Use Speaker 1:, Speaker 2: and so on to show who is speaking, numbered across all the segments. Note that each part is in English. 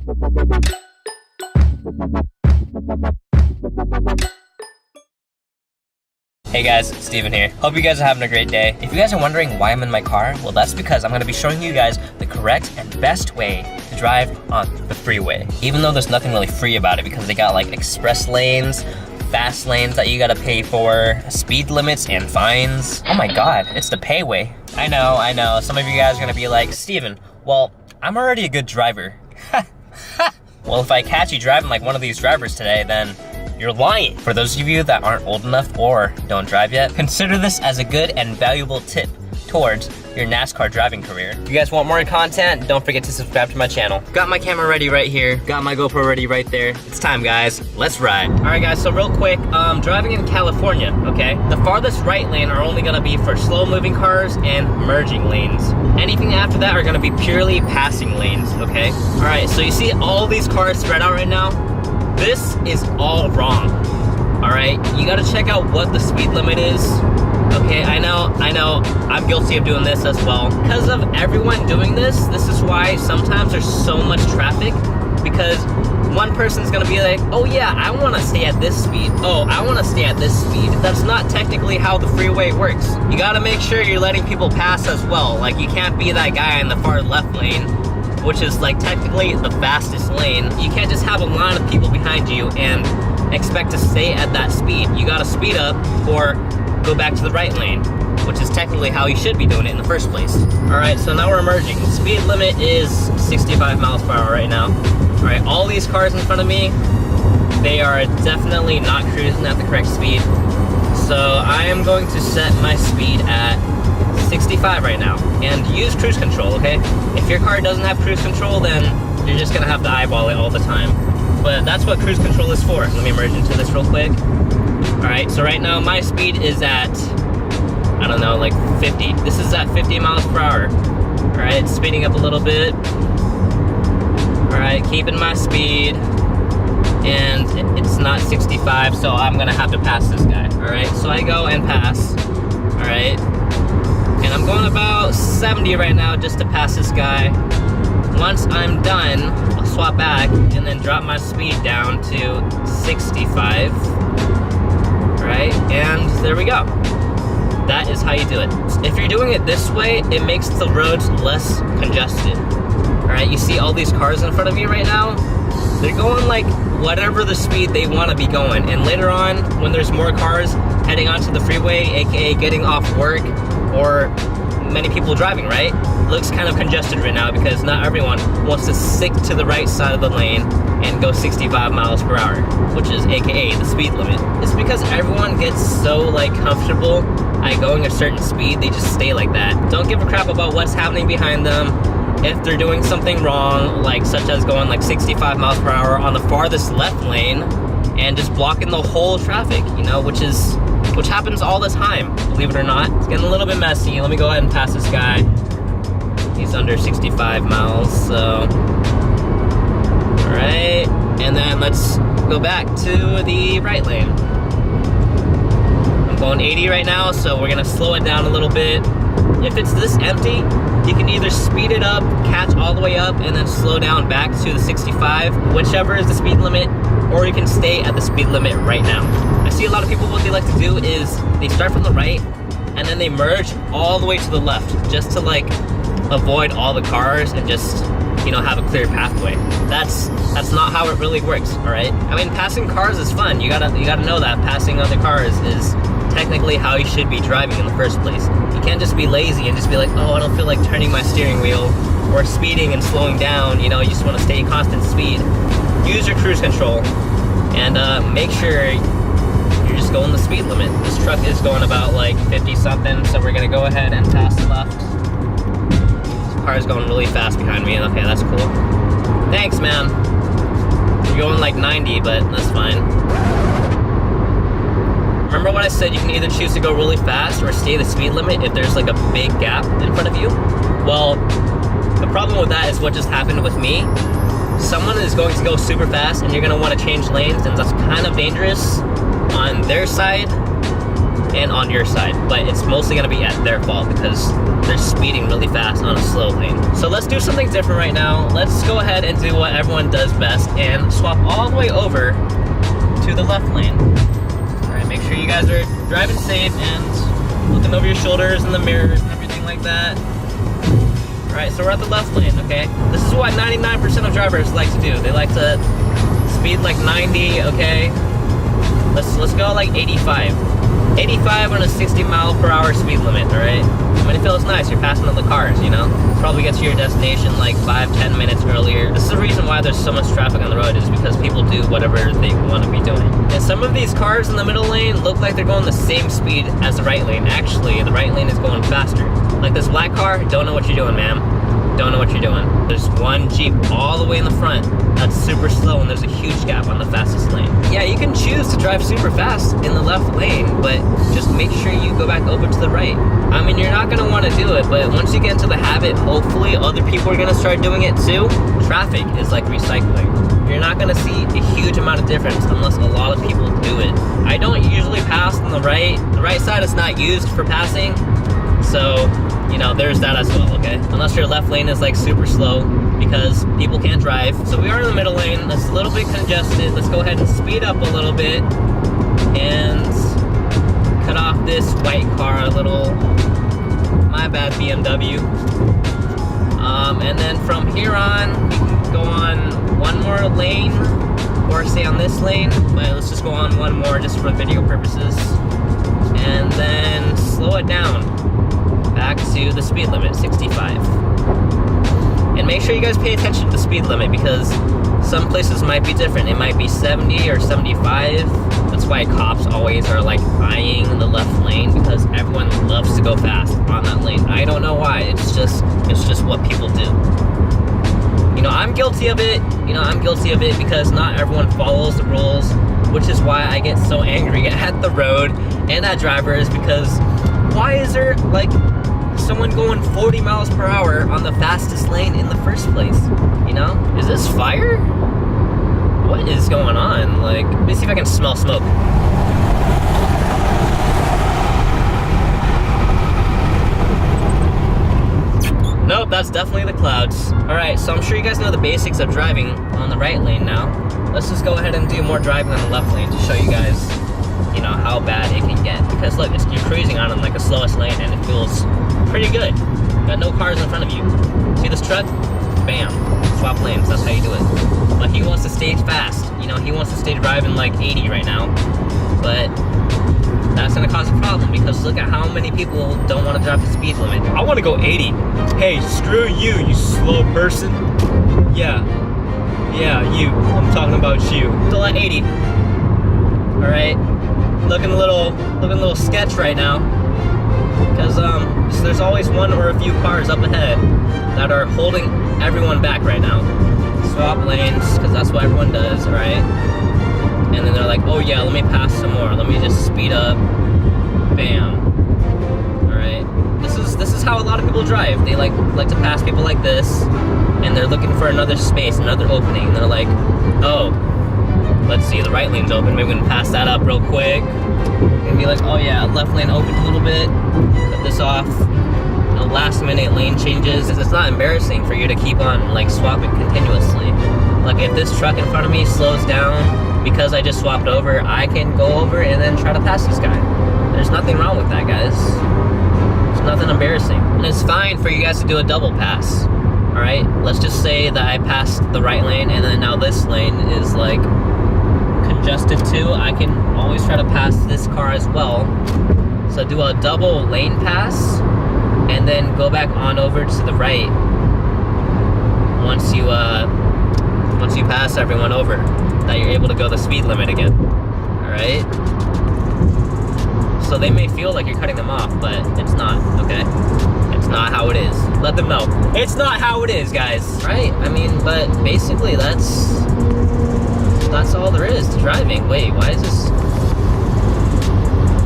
Speaker 1: Hey guys, Steven here. Hope you guys are having a great day. If you guys are wondering why I'm in my car, well that's because I'm going to be showing you guys the correct and best way to drive on the freeway. Even though there's nothing really free about it because they got like express lanes, fast lanes that you gotta pay for, speed limits and fines. Oh my god, it's the pay way. I know, some of you guys are gonna be like, Steven, well, I'm already a good driver. Well, if I catch you driving like one of these drivers today, then you're lying. For those of you that aren't old enough or don't drive yet, consider this as a good and valuable tip towards your NASCAR driving career. If you guys want more content, don't forget to subscribe to my channel. Got my camera ready right here. Got my GoPro ready right there. It's time, guys. Let's ride. All right, guys, so real quick, driving in California, okay? The farthest right lane are only gonna be for slow-moving cars and merging lanes. Anything after that are gonna be purely passing lanes, okay? All right, so you see all these cars spread out right now? This is all wrong, all right? You gotta check out what the speed limit is. Okay, I know, I'm guilty of doing this as well. Because of everyone doing this is why sometimes there's so much traffic, because one person's gonna be like, oh yeah, I wanna stay at this speed. Oh, I wanna stay at this speed. That's not technically how the freeway works. You gotta make sure you're letting people pass as well. Like, you can't be that guy in the far left lane, which is like technically the fastest lane. You can't just have a line of people behind you and expect to stay at that speed. You gotta speed up or go back to the right lane, which is technically how you should be doing it in the first place. All right, so now we're merging. Speed limit is 65 miles per hour right now. All right, all these cars in front of me, they are definitely not cruising at the correct speed. So I am going to set my speed at 65 right now and use cruise control, okay? If your car doesn't have cruise control, then you're just gonna have to eyeball it all the time. But that's what cruise control is for. Let me merge into this real quick. All right, so right now my speed is at, I don't know, like 50. This is at 50 miles per hour. All right, it's speeding up a little bit. All right, keeping my speed. And it's not 65, so I'm gonna have to pass this guy. All right, so I go and pass. All right, and I'm going about 70 right now just to pass this guy. Once I'm done, I'll swap back and then drop my speed down to 65. Right, and there we go. That is how you do it. If you're doing it this way, it makes the roads less congested. All right, you see all these cars in front of you right now? They're going like whatever the speed they want to be going. And later on, when there's more cars heading onto the freeway, aka getting off work, or many people driving, right? Looks kind of congested right now because not everyone wants to stick to the right side of the lane and go 65 miles per hour, which is aka the speed limit. It's because everyone gets so like comfortable at going a certain speed, they just stay like that. Don't give a crap about what's happening behind them. If they're doing something wrong, like such as going like 65 miles per hour on the farthest left lane and just blocking the whole traffic, you know, which happens all the time, believe it or not. It's getting a little bit messy. Let me go ahead and pass this guy. He's under 65 miles, so. All right, and then let's go back to the right lane. I'm going 80 right now, so we're gonna slow it down a little bit. If it's this empty, you can either speed it up, catch all the way up, and then slow down back to the 65, whichever is the speed limit, or you can stay at the speed limit right now. I see a lot of people, what they like to do is they start from the right, and then they merge all the way to the left, just to like avoid all the cars and just, you know, have a clear pathway. That's not how it really works, all right? I mean, passing cars is fun. You gotta know that passing other cars is technically how you should be driving in the first place. You can't just be lazy and just be like, oh, I don't feel like turning my steering wheel or speeding and slowing down. You know, you just want to stay in constant speed. Use your cruise control and make sure you're just going the speed limit. This truck is going about like 50 something, so we're gonna go ahead and pass the left. This car is going really fast behind me. Okay, that's cool. Thanks, man. You're going like 90, but that's fine. Remember what I said, you can either choose to go really fast or stay the speed limit if there's like a big gap in front of you? Well, the problem with that is what just happened with me. Someone is going to go super fast and you're gonna wanna change lanes, and that's kind of dangerous on their side. and on your side, but it's mostly gonna be at their fault because they're speeding really fast on a slow lane. So let's do something different right now. Let's go ahead and do what everyone does best and swap all the way over to the left lane. All right, make sure you guys are driving safe and looking over your shoulders in the mirrors and everything like that. All right, so we're at the left lane, okay? This is what 99% of drivers like to do. They like to speed like 90, okay? Let's go like 85. 85 on a 60-mile-per-hour speed limit, all right? I mean, it feels nice. You're passing other cars, you know? Probably get to your destination like 5-10 minutes earlier. This is the reason why there's so much traffic on the road, is because people do whatever they want to be doing. And some of these cars in the middle lane look like they're going the same speed as the right lane. Actually, the right lane is going faster. Like this black car, don't know what you're doing, ma'am. Don't know what you're doing. There's one Jeep all the way in the front that's super slow, and there's a huge gap on the fastest lane. Yeah, you can choose to drive super fast in the left lane, but just make sure you go back over to the right. I mean, you're not gonna want to do it, but once you get into the habit, hopefully other people are gonna start doing it too. Traffic is like recycling. You're not gonna see a huge amount of difference unless a lot of people do it. I don't usually pass on the right. The right side is not used for passing, so you know, there's that as well, okay? Unless your left lane is like super slow because people can't drive. So we are in the middle lane. It's a little bit congested. Let's go ahead and speed up a little bit and cut off this white car a little. My bad, BMW. And then from here on, we can go on one more lane or stay on this lane. But let's just go on one more just for video purposes. And then slow it down back to the speed limit, 65. And make sure you guys pay attention to the speed limit because some places might be different. It might be 70 or 75. That's why cops always are like eyeing the left lane, because everyone loves to go fast on that lane. I don't know why. It's just what people do. You know, I'm guilty of it. You know, I'm guilty of it because not everyone follows the rules, which is why I get so angry at the road and at drivers, because why is there like someone going 40 miles per hour on the fastest lane in the first place? You know, is this fire? What is going on? Like, let me see if I can smell smoke. Nope, that's definitely the clouds. All right, so I'm sure you guys know the basics of driving on the right lane now. Let's just go ahead and do more driving on the left lane to show you guys, you know, how bad it can get. Because look, you're cruising on like the slowest lane and it feels pretty good. Got no cars in front of you. See this truck? Bam. Swap lanes. That's how you do it. But he wants to stay fast. You know, he wants to stay driving like 80 right now. But that's gonna cause a problem because look at how many people don't want to drive the speed limit. I want to go 80. Hey, screw you, you slow person. Yeah, you. I'm talking about you. Still at 80. All right. Looking a little sketch right now. Because so there's always one or a few cars up ahead that are holding everyone back right now. Swap lanes, because that's what everyone does, right? And then they're like, oh yeah, let me pass some more. Let me just speed up. Bam. Alright. This is how a lot of people drive. They like to pass people like this, and they're looking for another space, another opening. And they're like, oh, let's see, the right lane's open. Maybe we can pass that up real quick. And be like, oh yeah, left lane open a little bit. Cut this off. You know, last minute lane changes. It's not embarrassing for you to keep on like swapping continuously. Like if this truck in front of me slows down because I just swapped over, I can go over and then try to pass this guy. There's nothing wrong with that, guys. It's nothing embarrassing. And it's fine for you guys to do a double pass. Alright? Let's just say that I passed the right lane and then now this lane is like congested too. I can always try to pass this car as well. So do a double lane pass and then go back on over to the right once you pass everyone over, that you're able to go the speed limit again. Alright? So they may feel like you're cutting them off, but it's not, okay? It's not how it is. Let them know. It's not how it is, guys. Right? I mean, but basically that's all there is to driving. Wait, why is this?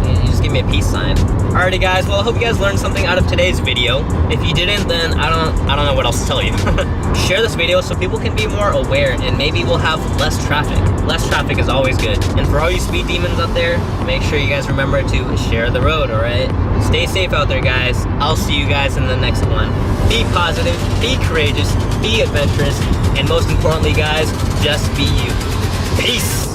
Speaker 1: You just give give me a peace sign. Alrighty guys, well I hope you guys learned something out of today's video. If you didn't, then I don't know what else to tell you. Share this video so people can be more aware and maybe we'll have less traffic. Less traffic is always good. And for all you speed demons out there, make sure you guys remember to share the road, alright? Stay safe out there guys. I'll see you guys in the next one. Be positive, be courageous, be adventurous, and most importantly guys, just be you. Peace!